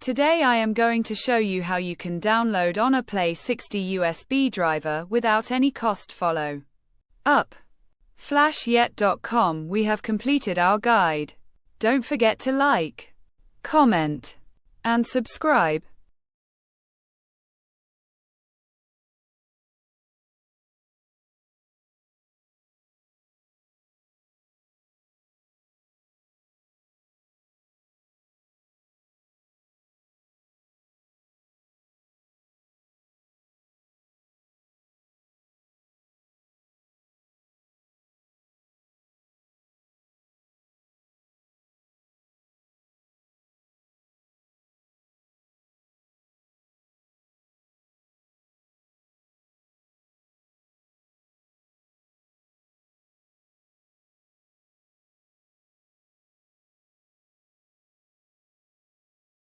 Today I am going to show you how you can download Honor Play 60 USB driver without any cost. Follow up. Flashyet.com. We have completed our guide. Don't forget to like, comment, and subscribe.